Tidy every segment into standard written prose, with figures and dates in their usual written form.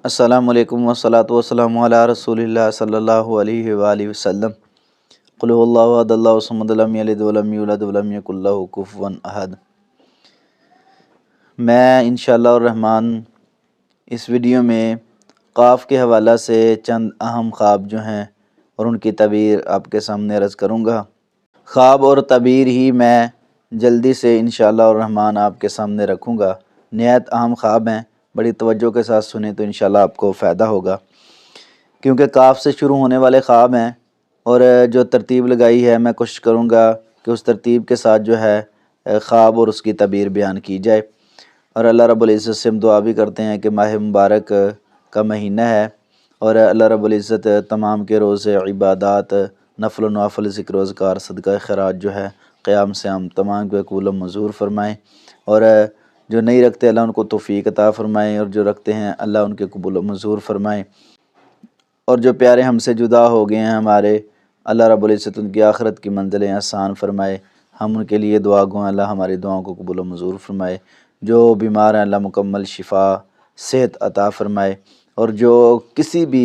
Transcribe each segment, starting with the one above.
अस्सलामु अलैकुम वस्सलातु वस्सलामु अला रसूलिल्लाह सल्लल्लाहु अलैहि वआलिहि वसल्लम। क़ुल हुवल्लाहु अहद अल्लाहु समद लम यलिद वलम यूलद वलम यकुल लहू कुफुवन अहद। मैं इंशाअल्लाह रहमान इस वीडियो में क़ाफ़ के हवाला से चंद अहम ख्वाब जो हैं और उनकी तबीर आपके सामने अर्ज़ करूँगा। ख्वाब और तबीर ही मैं जल्दी से इंशाअल्लाह रहमान आपके सामने रखूँगा। निहायत अहम ख्वाब हैं, बड़ी तवज्जो के साथ सुने तो इंशाअल्लाह आपको फ़ायदा होगा, क्योंकि काफ से शुरू होने वाले ख्वाब हैं। और जो तरतीब लगाई है मैं कोशिश करूँगा कि उस तरतीब के साथ जो है ख्वाब और उसकी तबीर बयान की जाए। और अल्लाह रब्बुल इज़्ज़त से हम दुआ भी करते हैं कि माह मुबारक का महीना है और अल्लाह रब्बुल इज़्ज़त तमाम के रोज़े इबादात, नफल व नवाफिल, ज़िक्र व अज़कार, सदका खैरात जो है, क़याम सियाम तमाम को कबूल व मंजूर फरमाएँ। और जो नहीं रखते अल्लाह उनको तौफ़ीक अता फ़रमाएँ, और जो रखते हैं अल्लाह उनके कबूल व मंजूर फरमाएँ। और जो प्यारे हमसे जुदा हो गए हैं हमारे, अल्लाह रब्बुल इज़्ज़त उनकी आखिरत की मंज़िलें आसान फरमाए। हम उनके लिए दुआ गो, अल्लाह हमारी दुआओं को कबूल व मंजूर फरमाए। जो बीमार हैं अल्लाह मुकम्मल शिफ़ा सेहत अता फ़रमाए। और जो किसी भी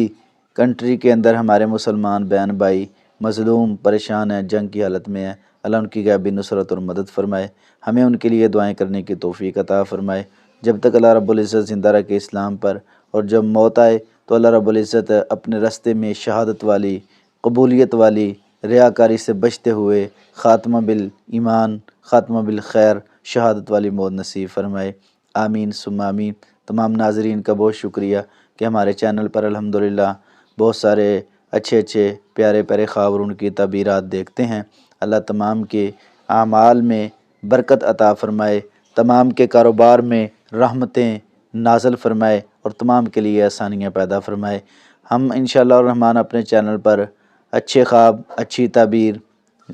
कंट्री के अंदर हमारे मुसलमान बहन भाई मज़लूम परेशान हैं, जंग की हालत में हैं, अल्लाह उनकी गैबी नुसरत और मदद फ़रमाए। हमें उनके लिए दुआएं करने की तौफ़ीक अता फ़रमाए। जब तक अल्लाह रब्बुल इज़्ज़त ज़िंदा रखे इस्लाम पर, और जब मौत आए तो अल्लाह रब्बुल इज़्ज़त अपने रास्ते में शहादत वाली, कबूलियत वाली, रियाकारी से बचते हुए ख़ात्मा बिल ईमान, ख़ात्मा बिल खैर, शहादत वाली मौत नसीब फरमाए। आमीन सुम्मा आमीन। तमाम नाज़रीन का बहुत शुक्रिया कि हमारे चैनल पर अल्हम्दुलिल्लाह बहुत सारे अच्छे अच्छे प्यारे प्यारे ख्वाब और उनकी तबीरात देखते हैं। अल्लाह तमाम के आमाल में बरकत अता फ़रमाए, तमाम के कारोबार में रहमतें नाज़िल फ़रमाए और तमाम के लिए आसानियाँ पैदा फ़रमाए। हम इंशाअल्लाह रहमान अपने चैनल पर अच्छे ख्वाब, अच्छी ताबीर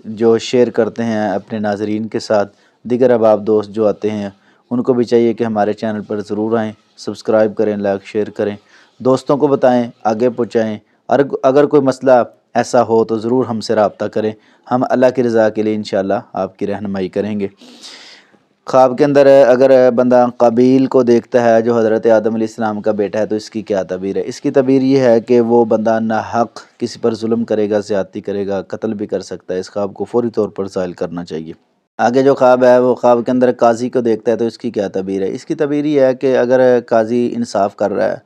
जो शेयर करते हैं अपने नाज़रीन के साथ। दीगर अहबाब दोस्त जो आते हैं उनको भी चाहिए कि हमारे चैनल पर ज़रूर आएँ, सब्सक्राइब करें, लाइक शेयर करें, दोस्तों को बताएं, आगे पहुँचाएँ। और अगर कोई मसला ऐसा हो तो ज़रूर हमसे रब्ता करें, हम अल्लाह की रज़ा के लिए इंशाअल्लाह आपकी रहनुमाई करेंगे। ख्वाब के अंदर अगर बंदा काबील को देखता है जो हज़रत आदम अलैहिस्सलाम का बेटा है तो इसकी क्या तबीर है? इसकी तबीर ये है कि वो बंदा नाहक किसी पर जुल्म करेगा, ज़्यादती करेगा, कत्ल भी कर सकता है। इस ख्वाब को फ़ौरी तौर पर ज़ाहिल करना चाहिए। आगे जो ख्वाब है वो ख्वाब के अंदर काजी को देखता है तो इसकी क्या तबीर है? इसकी तबीर ये है कि अगर काजी इंसाफ़ कर रहा है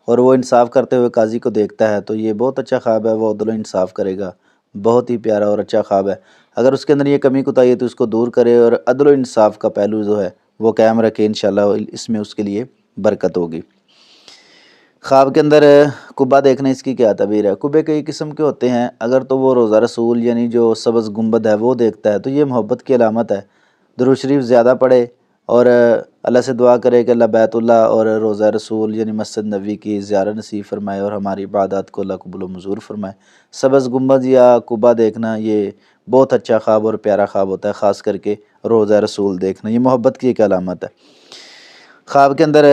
और वो इंसाफ़ करते हुए काजी को देखता है तो ये बहुत अच्छा ख्वाब है, वो अदल व इंसाफ़ करेगा। बहुत ही प्यारा और अच्छा ख्वाब है। अगर उसके अंदर ये कमी कोताही है तो उसको दूर करे और अदल व इंसाफ़ का पहलू जो है वो कायम रखे, इंशाअल्लाह इसमें उसके लिए बरकत होगी। ख्वाब के अंदर कुब्बा देखना, इसकी क्या तबीर है? कुब्बे कई किस्म के होते हैं। अगर तो वो रोज़ा रसूल यानी जो सब्ज़ गुंबद है वो देखता है तो ये मोहब्बत की अलामत है। दुरूद शरीफ ज़्यादा पढ़े और अल्लाह से दुआ करे कि अल्लाह बैतुल्लाह और रोज़ा रसूल यानी मस्जिद नबी की ज़ियारत नसीब फरमाए और हमारी इबादत को अल्लाह कबूल व मंजूर फरमाए। सब्ज़ गुंबद या कुब्बा देखना ये बहुत अच्छा ख्वाब और प्यारा ख्वाब होता है, ख़ास करके रोज़ा रसूल देखना, ये मोहब्बत की एक अलामत है। ख्वाब के अंदर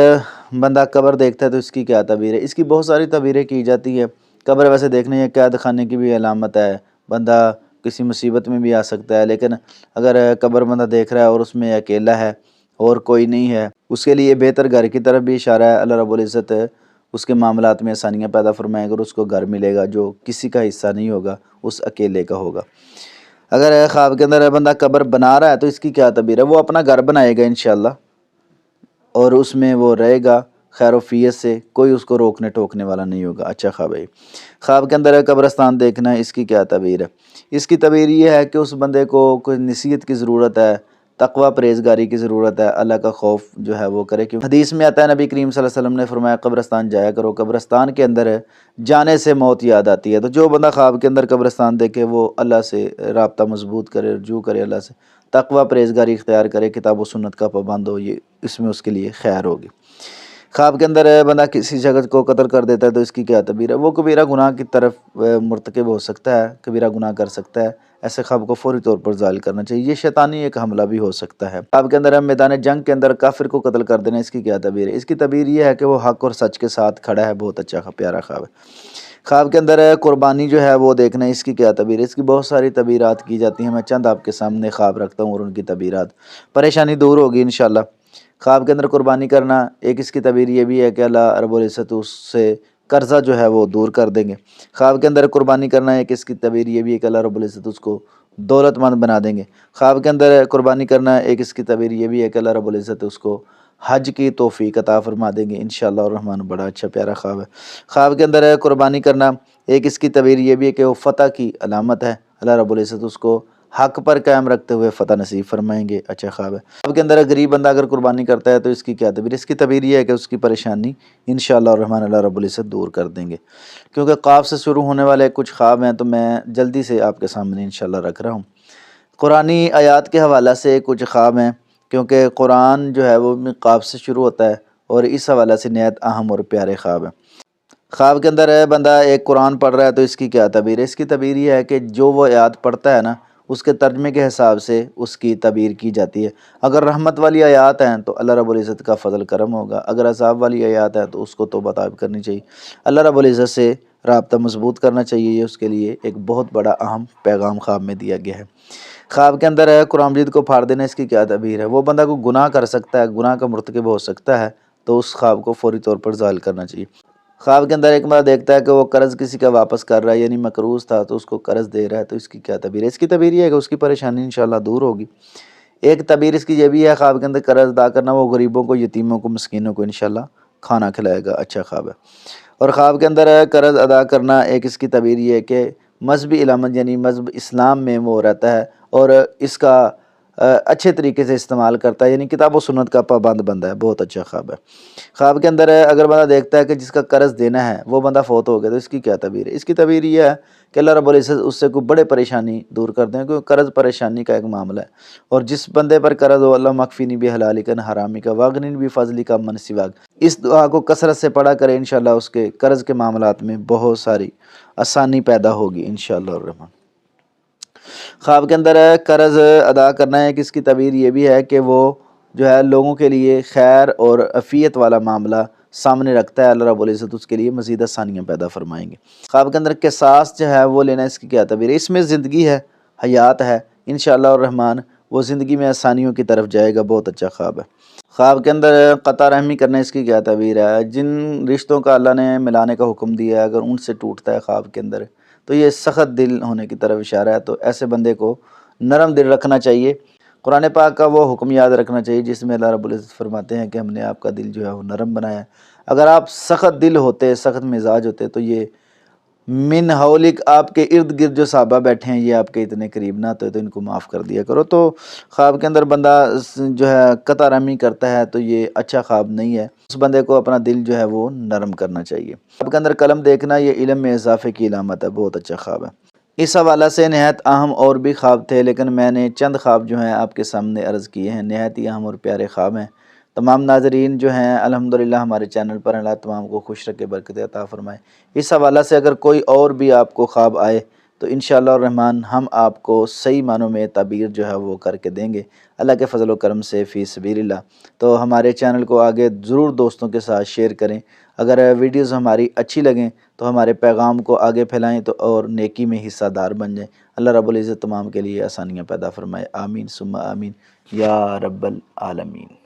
बंदा कब्र देखता है तो इसकी क्या तबीर है? इसकी बहुत सारी तबीरें की जाती है। कब्र वैसे देखने या कैद खाने की भी अलामत है, बंदा किसी मुसीबत में भी आ सकता है। लेकिन अगर कब्र बंदा देख रहा है और उसमें अकेला है और कोई नहीं है, उसके लिए बेहतर घर की तरफ भी इशारा है। अल्लाह रब्बुल इज़्ज़त उसके मामलात में आसानियाँ पैदा फरमाए। अगर उसको घर मिलेगा जो किसी का हिस्सा नहीं होगा, उस अकेले का होगा। अगर ख्वाब के अंदर बंदा कब्र बना रहा है तो इसकी क्या तबीर है? वो अपना घर बनाएगा इंशाअल्लाह और उसमें वो रहेगा खैरोफियत से, कोई उसको रोकने टोकने वाला नहीं होगा। अच्छा ख्वाब है। ख्वाब के अंदर कब्रस्तान देखना, इसकी क्या तबीर है? इसकी तबीर ये है कि उस बंदे को कोई नसीहत की ज़रूरत है, तकवा परहेज़गारी की ज़रूरत है, अल्लाह का खौफ जो है वो करे। क्योंकि हदीस में आता है नबी करीम सल्लल्लाहु अलैहि वसल्लम ने फरमाया कब्रस्तान जाया करो, कब्रस्तान के अंदर जाने से मौत याद आती है। तो जो बंदा ख्वाब के अंदर कब्रस्तान देखे वो अल्लाह से रब्ता मजबूत करे, रजू करे अल्लाह से, तकवा परहेज़गारी इख्तियार करे, किताब व सुन्नत का पाबंद हो, ये इसमें उसके लिए खैर होगी। ख्वाब के अंदर बंदा किसी शख्स को कत्ल कर देता है तो इसकी क्या तबीर है? वो कबीरा गुनाह की तरफ मुर्तकिब हो सकता है, कबीरा गुनाह कर सकता है। ऐसे ख्वाब को फौरी तौर पर ज़ाहिल करना चाहिए। ये शैतानी एक हमला भी हो सकता है। ख्वाब के अंदर मैदान जंग के अंदर काफिर को कत्ल कर देना, इसकी क्या तबीर है? इसकी तबीर ये है कि वो हक और सच के साथ खड़ा है। बहुत अच्छा प्यारा ख्वाब है। ख्वाब के अंदर कुर्बानी जो है वो देखना, इसकी क्या तबीर है? इसकी बहुत सारी तबीरात की जाती हैं। मैं चंद आपके सामने ख्वाब रखता हूँ और उनकी तबीरात, परेशानी दूर होगी इंशाअल्लाह। خواب کے اندر قربانی کرنا، ایک اس کی تعبیر یہ بھی ہے کہ اللہ رب العزت اس سے قرضہ جو ہے وہ دور کر دیں گے۔ خواب کے اندر قربانی کرنا ایک اس کی تعبیر یہ بھی ہے کہ اللہ رب العزت اس کو دولت مند بنا دیں گے۔ خواب کے اندر قربانی کرنا ایک اس کی تعبیر یہ بھی ہے کہ اللہ رب العزت اس کو حج کی توفیق عطا فرما دیں گے انشاءاللہ الرحمن۔ بڑا اچھا پیارا خواب ہے۔ خواب کے اندر قربانی کرنا ایک اس کی تعبیر یہ بھی ہے کہ وہ فتح کی علامت ہے، اللہ رب العزت اس کو حق پر قائم رکھتے ہوئے فتح نصیب فرمائیں گے۔ اچھا خواب ہے۔ خواب کے اندر غریب بندہ اگر قربانی کرتا ہے تو اس کی کیا تعبیر؟ اس کی تعبیر یہ ہے کہ اس کی پریشانی انشاءاللہ الرحمن اللہ رب العزت دور کر دیں گے۔ کیونکہ قاف سے شروع ہونے والے کچھ خواب ہیں تو میں جلدی سے آپ کے سامنے انشاءاللہ رکھ رہا ہوں۔ قرآنی آیات کے حوالہ سے کچھ خواب ہیں، کیونکہ قرآن جو ہے وہ قاف سے شروع ہوتا ہے اور اس حوالہ سے نہایت اہم اور پیارے خواب ہیں۔ خواب کے اندر بندہ ایک قرآن پڑھ رہا ہے تو اس کی کیا تعبیر ہے؟ اس کی تعبیر یہ ہے کہ جو وہ آیات پڑھتا ہے نا، اس کے ترجمے کے حساب سے اس کی تعبیر کی جاتی ہے۔ اگر رحمت والی آیات ہیں تو اللہ رب العزت کا فضل کرم ہوگا، اگر عذاب والی آیات ہیں تو اس کو توبہ طائب کرنی چاہیے، اللہ رب العزت سے رابطہ مضبوط کرنا چاہیے۔ یہ اس کے لیے ایک بہت بڑا اہم پیغام خواب میں دیا گیا ہے۔ خواب کے اندر قرآن مجید کو پھاڑ دینا، اس کی کیا تعبیر ہے؟ وہ بندہ کو گناہ کر سکتا ہے، گناہ کا مرتکب ہو سکتا ہے، تو اس خواب کو فوری طور پر زائل کرنا چاہیے۔ خواب کے اندر ایک بندہ دیکھتا ہے کہ وہ قرض کسی کا واپس کر رہا ہے، یعنی مقروض تھا تو اس کو قرض دے رہا ہے، تو اس کی کیا تعبیر ہے؟ اس کی تعبیر یہ ہے کہ اس کی پریشانی انشاءاللہ دور ہوگی۔ ایک تعبیر اس کی یہ بھی ہے خواب کے اندر قرض ادا کرنا، وہ غریبوں کو، یتیموں کو، مسکینوں کو انشاءاللہ کھانا کھلائے گا۔ اچھا خواب ہے۔ اور خواب کے اندر قرض ادا کرنا ایک اس کی تعبیر یہ ہے کہ مذہبی علامت، یعنی مذہب اسلام میں وہ رہتا ہے اور اس کا اچھے طریقے سے استعمال کرتا ہے، یعنی کتاب و سنت کا پابند بندہ ہے۔ بہت اچھا خواب ہے۔ خواب کے اندر اگر بندہ دیکھتا ہے کہ جس کا قرض دینا ہے وہ بندہ فوت ہو گیا تو اس کی کیا تعبیر ہے؟ اس کی تعبیر یہ ہے کہ اللہ رب العزت اس سے کوئی بڑے پریشانی دور کر دیں، کیونکہ قرض پریشانی کا ایک معاملہ ہے، اور جس بندے پر قرض ہو، اللہ مکفینی بھی حلالی کا حرامی کا واغنین بھی فضلی کا من سواک، اس دعا کو کثرت سے پڑھا کرے، انشاءاللہ اس کے قرض کے معاملات میں بہت ساری آسانی پیدا ہوگی انشاءاللہ الرحمن۔ خواب کے اندر قرض ادا کرنا ہے کہ اس کی تعبیر یہ بھی ہے کہ وہ جو ہے لوگوں کے لیے خیر اور عافیت والا معاملہ سامنے رکھتا ہے، اللہ رب العزت اس کے لیے مزید آسانیاں پیدا فرمائیں گے۔ خواب کے اندر قصاص جو ہے وہ لینا، اس کی کیا تعبیر ہے؟ اس میں زندگی ہے، حیات ہے، انشاءاللہ الرحمن وہ زندگی میں آسانیوں کی طرف جائے گا۔ بہت اچھا خواب ہے۔ خواب کے اندر قطع رحمی کرنا، اس کی کیا تعبیر ہے؟ جن رشتوں کا اللہ نے ملانے کا حکم دیا ہے اگر ان سے ٹوٹتا ہے خواب کے اندر تو یہ سخت دل ہونے کی طرف اشارہ ہے، تو ایسے بندے کو نرم دل رکھنا چاہیے۔ قرآن پاک کا وہ حکم یاد رکھنا چاہیے جس میں اللہ رب العزت فرماتے ہیں کہ ہم نے آپ کا دل جو ہے وہ نرم بنایا ہے۔ اگر آپ سخت دل ہوتے، سخت مزاج ہوتے تو یہ من حولک، آپ کے ارد گرد جو صحابہ بیٹھے ہیں یہ آپ کے اتنے قریب نہ تو ان کو معاف کر دیا کرو۔ تو خواب کے اندر بندہ جو ہے قطع رحمی کرتا ہے تو یہ اچھا خواب نہیں ہے، اس بندے کو اپنا دل جو ہے وہ نرم کرنا چاہیے۔ خواب کے اندر قلم دیکھنا یہ علم میں اضافے کی علامت ہے۔ بہت اچھا خواب ہے۔ اس حوالہ سے نہایت اہم اور بھی خواب تھے، لیکن میں نے چند خواب جو ہیں آپ کے سامنے عرض کیے ہیں، نہایت ہی اہم اور پیارے خواب ہیں۔ تمام ناظرین جو ہیں الحمدللہ ہمارے چینل پر، اللہ تمام کو خوش رکھے، برکت عطا فرمائے۔ اس حوالہ سے اگر کوئی اور بھی آپ کو خواب آئے تو انشاءاللہ الرحمن ہم آپ کو صحیح معنوں میں تعبیر جو ہے وہ کر کے دیں گے اللہ کے فضل و کرم سے، فی سبیل اللہ۔ تو ہمارے چینل کو آگے ضرور دوستوں کے ساتھ شیئر کریں، اگر ویڈیوز ہماری اچھی لگیں تو ہمارے پیغام کو آگے پھیلائیں تو اور نیکی میں حصہ دار بن جائیں۔ اللہ رب العزت تمام کے لیے آسانیاں پیدا فرمائے، آمین ثم آمین یا رب العالمین۔